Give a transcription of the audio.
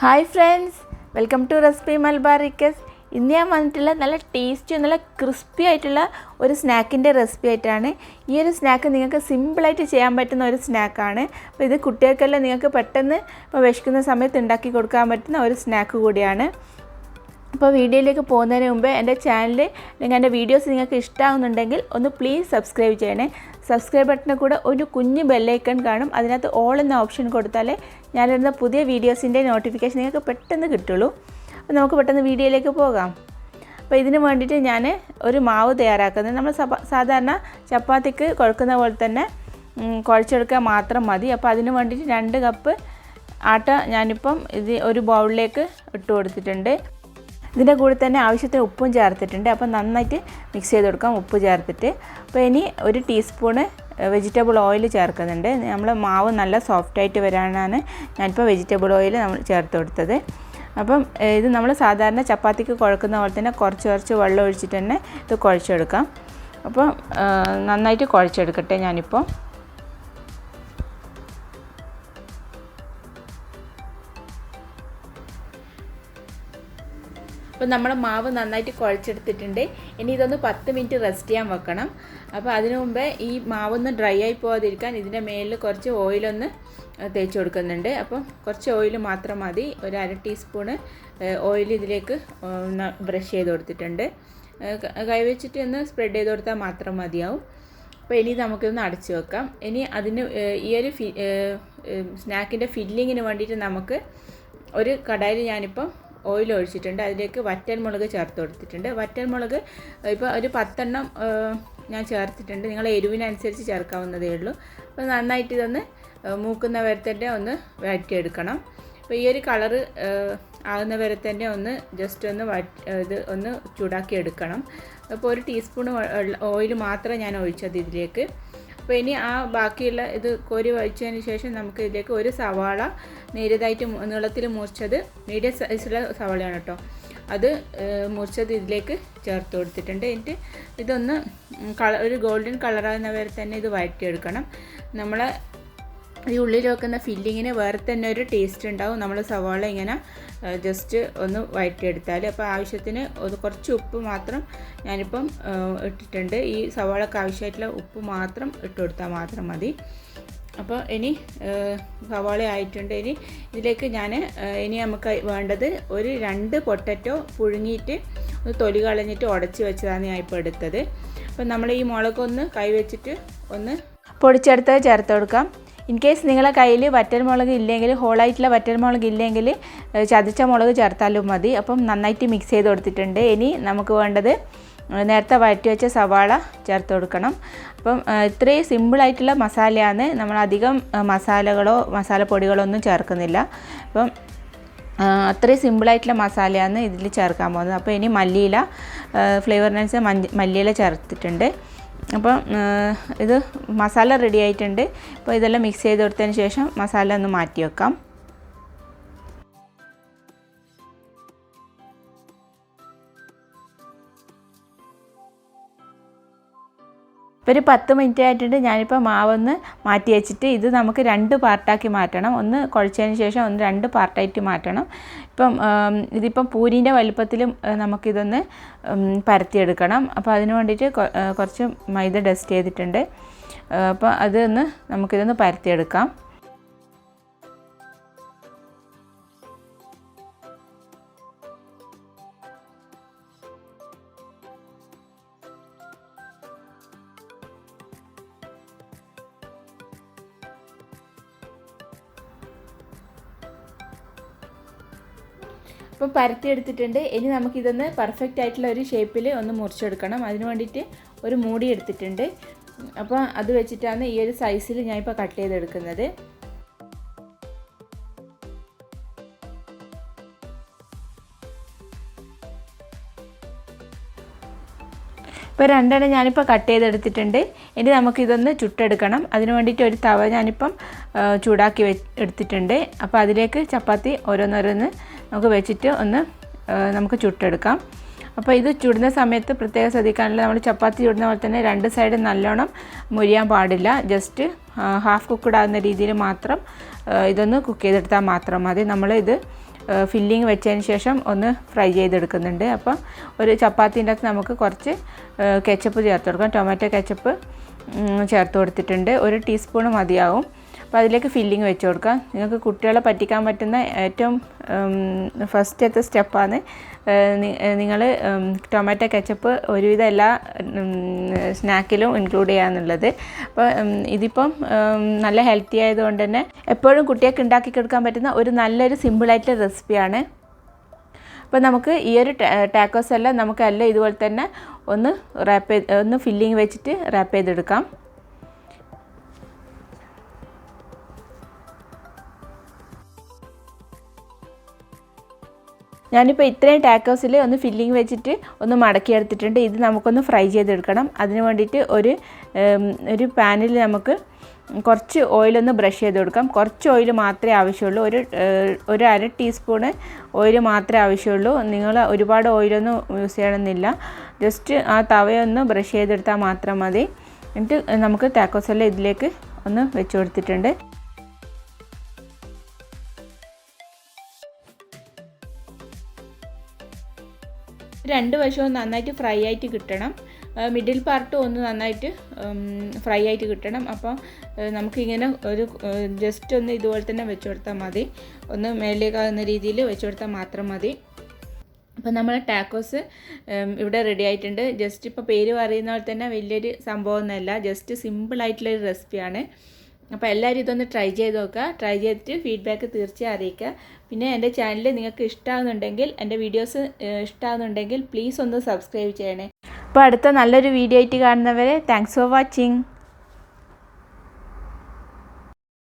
Hi friends, welcome to recipe Malabar റിക്കസ്. ഇന്ന് ഞാൻ വന്നിട്ടുള്ള നല്ല ടേസ്റ്റി നല്ല ക്രിസ്പി ആയിട്ടുള്ള ഒരു സ്നാക്കിൻ്റെ റെസിപ്പി ആയിട്ടാണ്. ഈ ഒരു സ്നാക്ക് നിങ്ങൾക്ക് സിമ്പിളായിട്ട് ചെയ്യാൻ പറ്റുന്ന ഒരു സ്നാക്കാണ്. അപ്പോൾ ഇത് കുട്ടികൾക്കെല്ലാം നിങ്ങൾക്ക് പെട്ടെന്ന് ഇപ്പോൾ വിശക്കുന്ന സമയത്ത് ഉണ്ടാക്കി കൊടുക്കാൻ പറ്റുന്ന ഒരു സ്നാക്ക് കൂടിയാണ്. അപ്പോൾ വീഡിയോയിലേക്ക് പോകുന്നതിന് മുമ്പ് എൻ്റെ ചാനൽ അല്ലെങ്കിൽ എൻ്റെ വീഡിയോസ് നിങ്ങൾക്ക് ഇഷ്ടമാകുന്നുണ്ടെങ്കിൽ ഒന്ന് പ്ലീസ് സബ്സ്ക്രൈബ് ചെയ്യണേ. സബ്സ്ക്രൈബ് ബട്ടണിൽ കൂടെ ഒരു കുഞ്ഞ് ബെല്ലൈക്കൺ കാണും. അതിനകത്ത് ഓൾ എന്ന ഓപ്ഷൻ കൊടുത്താലേ ഞാനിടുന്ന പുതിയ വീഡിയോസിൻ്റെ നോട്ടിഫിക്കേഷൻ നിങ്ങൾക്ക് പെട്ടെന്ന് കിട്ടുള്ളൂ. അപ്പോൾ നമുക്ക് പെട്ടെന്ന് വീഡിയോയിലേക്ക് പോകാം. അപ്പോൾ ഇതിന് വേണ്ടിയിട്ട് ഞാൻ ഒരു മാവ് തയ്യാറാക്കുന്നത് നമ്മൾ സാധാരണ ചപ്പാത്തിക്ക് കുഴക്കുന്ന പോലെ തന്നെ കുഴച്ചെടുക്കാൻ മാത്രം മതി. അപ്പോൾ അതിന് വേണ്ടിയിട്ട് 2 കപ്പ് ആട്ട ഞാനിപ്പം ഇത് ഒരു ബൗളിലേക്ക് ഇട്ട് കൊടുത്തിട്ടുണ്ട്. ഇതിൻ്റെ കൂടെ തന്നെ ആവശ്യത്തിന് ഉപ്പും ചേർത്തിട്ടുണ്ട്. അപ്പോൾ നന്നായിട്ട് മിക്സ് ചെയ്ത് കൊടുക്കാം ഉപ്പ് ചേർത്തിട്ട്. അപ്പോൾ ഇനി 1 ടീസ്പൂണ് വെജിറ്റബിൾ ഓയിൽ ചേർക്കുന്നുണ്ട്. നമ്മൾ മാവ് നല്ല സോഫ്റ്റായിട്ട് വരാനാണ് ഞാനിപ്പോൾ വെജിറ്റബിൾ ഓയിൽ നമ്മൾ ചേർത്ത് കൊടുത്തത്. അപ്പം ഇത് നമ്മൾ സാധാരണ ചപ്പാത്തിക്ക് കുഴക്കുന്ന പോലെ തന്നെ കുറച്ച് വെള്ളം ഒഴിച്ചിട്ട് തന്നെ ഇത് കുഴച്ചെടുക്കാം. അപ്പോൾ നന്നായിട്ട് കുഴച്ചെടുക്കട്ടെ ഞാനിപ്പോൾ. അപ്പോൾ നമ്മൾ മാവ് നന്നായിട്ട് കുഴച്ചെടുത്തിട്ടുണ്ട്. ഇനി ഇതൊന്ന് 10 മിനിറ്റ് റെസ്റ്റ് ചെയ്യാൻ വെക്കണം. അപ്പോൾ അതിനു മുമ്പേ ഈ മാവൊന്ന് ഡ്രൈ ആയി പോകാതിരിക്കാൻ ഇതിൻ്റെ മേലിൽ കുറച്ച് ഓയിലൊന്ന് തേച്ച് കൊടുക്കുന്നുണ്ട്. അപ്പം കുറച്ച് ഓയിൽ മാത്രം മതി. ഒരു 1/2 ടീസ്പൂണ് ഓയിൽ ഇതിലേക്ക് ബ്രഷ് ചെയ്ത് കൊടുത്തിട്ടുണ്ട്. കൈവച്ചിട്ട് ഒന്ന് സ്പ്രെഡ് ചെയ്ത് കൊടുത്താൽ മാത്രം മതിയാവും. അപ്പോൾ ഇനി നമുക്കിതൊന്ന് അടച്ച് വെക്കാം. ഇനി അതിന് ഈ ഒരു സ്നാക്കിൻ്റെ ഫില്ലിങ്ങിന് വേണ്ടിയിട്ട് നമുക്ക് ഒരു കടായിൽ ഞാനിപ്പം ഓയിൽ ഒഴിച്ചിട്ടുണ്ട്. അതിലേക്ക് വറ്റൽമുളക് ചേർത്ത് കൊടുത്തിട്ടുണ്ട്. വറ്റൽമുളക് ഇപ്പോൾ ഒരു 10 എണ്ണം ഞാൻ ചേർത്തിട്ടുണ്ട്. നിങ്ങൾ എരിവിനനുസരിച്ച് ചേർക്കാവുന്നതേ ഉള്ളൂ. അപ്പോൾ നന്നായിട്ട് ഇതൊന്ന് മൂക്കുന്ന വരെ തന്നെ ഒന്ന് വഴറ്റിയെടുക്കണം. അപ്പോൾ ഈ ഒരു കളറ് ആകുന്ന വരെ തന്നെ ഒന്ന് ജസ്റ്റ് ഒന്ന് ഇത് ഒന്ന് ചൂടാക്കി എടുക്കണം. അപ്പോൾ 1 ടീസ്പൂൺ ഓയിൽ മാത്രമേ ഞാൻ ഒഴിച്ചത് ഇതിലേക്ക്. അപ്പോൾ ഇനി ആ ബാക്കിയുള്ള ഇത് കോരി ഒഴിച്ചതിന് ശേഷം നമുക്ക് ഇതിലേക്ക് 1 സവാള നേരിയതായിട്ട് നീളത്തിൽ മുറിച്ചത്, മീഡിയം സൈസുള്ള സവാളയാണ് കേട്ടോ, അത് മുറിച്ചത് ഇതിലേക്ക് ചേർത്ത് കൊടുത്തിട്ടുണ്ട്. എന്നിട്ട് ഇതൊന്ന് ഒരു ഗോൾഡൻ കളറാകുന്ന വരെ തന്നെ ഇത് വഴറ്റിയെടുക്കണം. നമ്മൾ ഈ ഉള്ളിൽ വെക്കുന്ന ഫില്ലിങ്ങിന് വേറെ തന്നെ ഒരു ടേസ്റ്റ് ഉണ്ടാവും നമ്മൾ സവാള ഇങ്ങനെ ജസ്റ്റ് ഒന്ന് വഴറ്റിയെടുത്താൽ. അപ്പോൾ ആവശ്യത്തിന് കുറച്ച് ഉപ്പ് മാത്രം ഞാനിപ്പം ഇട്ടിട്ടുണ്ട്. ഈ സവാളക്ക് ആവശ്യമായിട്ടുള്ള ഉപ്പ് മാത്രം ഇട്ട് കൊടുത്താൽ മാത്രം മതി. അപ്പോൾ ഇനി സവാള ആയിട്ടുണ്ട്. ഇതിലേക്ക് ഇനി നമുക്ക് വേണ്ടത് ഒരു 2 പൊട്ടറ്റോ പുഴുങ്ങിയിട്ട് ഒന്ന് തൊലി കളഞ്ഞിട്ട് ഉടച്ച് വെച്ചതാണ് ഞാൻ ഇപ്പോൾ എടുത്തത്. അപ്പോൾ നമ്മൾ ഈ മുളകൊന്ന് കൈ വെച്ചിട്ട് ഒന്ന് പൊടിച്ചെടുത്ത് ചേർത്ത് കൊടുക്കാം. ഇൻ കേസ് നിങ്ങളെ കയ്യിൽ വറ്റൽമുളക് ഇല്ലെങ്കിൽ, ഹോളായിട്ടുള്ള വറ്റൽമുളക് ഇല്ലെങ്കിൽ ചതച്ച മുളക് ചേർത്താലും മതി. അപ്പം നന്നായിട്ട് മിക്സ് ചെയ്ത് കൊടുത്തിട്ടുണ്ട്. ഇനി നമുക്ക് വേണ്ടത് നേരത്തെ വഴറ്റി വെച്ച സവാള ചേർത്ത് കൊടുക്കണം. അപ്പം ഇത്രയും സിമ്പിളായിട്ടുള്ള മസാലയാണ്. നമ്മളധികം മസാലപ്പൊടികളോ ഒന്നും ചേർക്കുന്നില്ല. അപ്പം അത്രയും സിമ്പിളായിട്ടുള്ള മസാലയാണ് ഇതിൽ ചേർക്കാൻ പോകുന്നത്. അപ്പോൾ ഇനി മല്ലിയില, ഫ്ലേവറിനനുസരിച്ച് മല്ലിയില ചേർത്തിട്ടുണ്ട്. അപ്പം ഇത് മസാല റെഡി ആയിട്ടുണ്ട്. അപ്പോൾ ഇതെല്ലാം മിക്സ് ചെയ്ത് കൊടുത്തതിന് ശേഷം മസാല ഒന്ന് മാറ്റി വെക്കാം. ഇപ്പോൾ ഒരു 10 മിനിറ്റ് ആയിട്ടുണ്ട്. ഞാനിപ്പോൾ മാവൊന്ന് മാറ്റി വെച്ചിട്ട് ഇത് നമുക്ക് 2 പാർട്ടാക്കി മാറ്റണം. ഒന്ന് കുഴച്ചതിന് ശേഷം ഒന്ന് 2 പാർട്ടായിട്ട് മാറ്റണം. ഇതിപ്പം പൂരിൻ്റെ വലുപ്പത്തിലും നമുക്കിതൊന്ന് പരത്തിയെടുക്കണം. അപ്പോൾ അതിന് വേണ്ടിയിട്ട് കുറച്ച് മൈദ ഡസ്റ്റ് ചെയ്തിട്ടുണ്ട്. അപ്പോൾ അതൊന്ന് നമുക്കിതൊന്ന് പരത്തിയെടുക്കാം. ഇപ്പോൾ പരത്തിയെടുത്തിട്ടുണ്ട്. ഇനി നമുക്കിതൊന്ന് പെർഫെക്റ്റ് ആയിട്ടുള്ള ഒരു ഷേപ്പിൽ ഒന്ന് മുറിച്ചെടുക്കണം. അതിന് വേണ്ടിയിട്ട് ഒരു മൂടി എടുത്തിട്ടുണ്ട്. അപ്പോൾ അത് വെച്ചിട്ടാണ് ഈ ഒരു സൈസിൽ ഞാനിപ്പോൾ കട്ട് ചെയ്തെടുക്കുന്നത്. ഇപ്പോൾ 2 എണ്ണം ഞാനിപ്പോൾ കട്ട് ചെയ്തെടുത്തിട്ടുണ്ട്. ഇനി നമുക്കിതൊന്ന് ചുട്ടെടുക്കണം. അതിന് വേണ്ടിയിട്ട് ഒരു തവ ഞാനിപ്പം ചൂടാക്കി എടുത്തിട്ടുണ്ട്. അപ്പോൾ അതിലേക്ക് ചപ്പാത്തി ഓരോന്നോരോന്ന് നമുക്ക് വെച്ചിട്ട് ഒന്ന് നമുക്ക് ചുട്ടെടുക്കാം. അപ്പോൾ ഇത് ചുടുന്ന സമയത്ത് പ്രത്യേകം ശ്രദ്ധിക്കാനുള്ള, നമ്മൾ ചപ്പാത്തി ചുടുന്ന പോലെ തന്നെ 2 സൈഡും നല്ലോണം മുരിയാൻ പാടില്ല. ജസ്റ്റ് ഹാഫ് കുക്ക്ഡ് ആകുന്ന രീതിയിൽ മാത്രം ഇതൊന്ന് കുക്ക് ചെയ്തെടുത്താൽ മാത്രം മതി. നമ്മളിത് ഫില്ലിങ് വെച്ചതിന് ശേഷം ഒന്ന് ഫ്രൈ ചെയ്തെടുക്കുന്നുണ്ട്. അപ്പോൾ ഒരു ചപ്പാത്തിൻ്റെ അകത്ത് നമുക്ക് കുറച്ച് കെച്ചപ്പ് ചേർത്ത് കൊടുക്കാം. ടൊമാറ്റോ കെച്ചപ്പ് ചേർത്ത് കൊടുത്തിട്ടുണ്ട്. 1 ടീസ്പൂൺ മതിയാവും. അപ്പോൾ അതിലേക്ക് ഫില്ലിങ് വെച്ച് കൊടുക്കാം. നിങ്ങൾക്ക് കുട്ടികളെ പറ്റിക്കാൻ പറ്റുന്ന ഏറ്റവും ഫസ്റ്റത്തെ സ്റ്റെപ്പാണ് നിങ്ങൾ ടൊമാറ്റോ കെച്ചപ്പ് ഒരുവിധം എല്ലാ സ്നാക്കിലും ഇൻക്ലൂഡ് ചെയ്യാന്നുള്ളത്. അപ്പോൾ ഇതിപ്പം നല്ല ഹെൽത്തി ആയതുകൊണ്ട് തന്നെ എപ്പോഴും കുട്ടികൾക്ക് ഉണ്ടാക്കി കൊടുക്കാൻ പറ്റുന്ന ഒരു നല്ലൊരു സിമ്പിളായിട്ടുള്ള റെസിപ്പിയാണ്. അപ്പോൾ നമുക്ക് ഈ ഒരു ടാക്കോസ് എല്ലാം നമുക്കെല്ലാം ഇതുപോലെ തന്നെ ഒന്ന് ഫില്ലിങ് വെച്ചിട്ട് റാപ്പ് ചെയ്തെടുക്കാം. ഞാനിപ്പോൾ ഇത്രയും ടാക്കോസിൽ ഒന്ന് ഫില്ലിങ് വെച്ചിട്ട് ഒന്ന് മടക്കിയെടുത്തിട്ടുണ്ട്. ഇത് നമുക്കൊന്ന് ഫ്രൈ ചെയ്തെടുക്കണം. അതിന് വേണ്ടിയിട്ട് ഒരു പാനിൽ നമുക്ക് കുറച്ച് ഓയിലൊന്ന് ബ്രഷ് ചെയ്ത് കൊടുക്കാം. കുറച്ച് ഓയിൽ മാത്രമേ ആവശ്യമുള്ളൂ. ഒരു 1/2 ടീസ്പൂണ് ഓയിൽ മാത്രമേ ആവശ്യമുള്ളൂ. നിങ്ങൾ ഒരുപാട് ഓയിലൊന്നും യൂസ് ചെയ്യണമെന്നില്ല. ജസ്റ്റ് ആ തവയൊന്ന് ബ്രഷ് ചെയ്തെടുത്താൽ മാത്രം മതി. എന്നിട്ട് നമുക്ക് ടാക്കോസെല്ലാം ഇതിലേക്ക് ഒന്ന് വെച്ച് കൊടുത്തിട്ടുണ്ട്. രണ്ട് വശവും നന്നായിട്ട് ഫ്രൈ ആയിട്ട് കിട്ടണം. മിഡിൽ പാർട്ടും ഒന്ന് നന്നായിട്ട് ഫ്രൈ ആയിട്ട് കിട്ടണം. അപ്പോൾ നമുക്കിങ്ങനെ ജസ്റ്റ് ഒന്ന് ഇതുപോലെ തന്നെ വെച്ച് കൊടുത്താൽ മതി. ഒന്ന് മേലേക്കാകുന്ന രീതിയിൽ വെച്ച് കൊടുത്താൽ മാത്രം മതി. അപ്പോൾ നമ്മൾ ടാക്കോസ് ഇവിടെ റെഡി ആയിട്ടുണ്ട്. ജസ്റ്റ് ഇപ്പോൾ പേര് പറയുന്ന പോലെ തന്നെ വലിയൊരു സംഭവമൊന്നുമല്ല, ജസ്റ്റ് സിമ്പിളായിട്ടുള്ളൊരു റെസിപ്പിയാണ്. അപ്പോൾ എല്ലാവരും ഇതൊന്ന് ട്രൈ ചെയ്ത് നോക്കുക. ട്രൈ ചെയ്തിട്ട് ഫീഡ്ബാക്ക് തീർച്ചയായും അറിയിക്കുക. പിന്നെ എൻ്റെ ചാനൽ നിങ്ങൾക്ക് ഇഷ്ടമാകുന്നുണ്ടെങ്കിൽ, എൻ്റെ വീഡിയോസ് ഇഷ്ടമാകുന്നുണ്ടെങ്കിൽ പ്ലീസ് ഒന്ന് സബ്സ്ക്രൈബ് ചെയ്യണേ. അപ്പോൾ അടുത്ത നല്ലൊരു വീഡിയോ ആയിട്ട് കാണുന്നവരെ താങ്ക്സ് ഫോർ വാച്ചിങ്.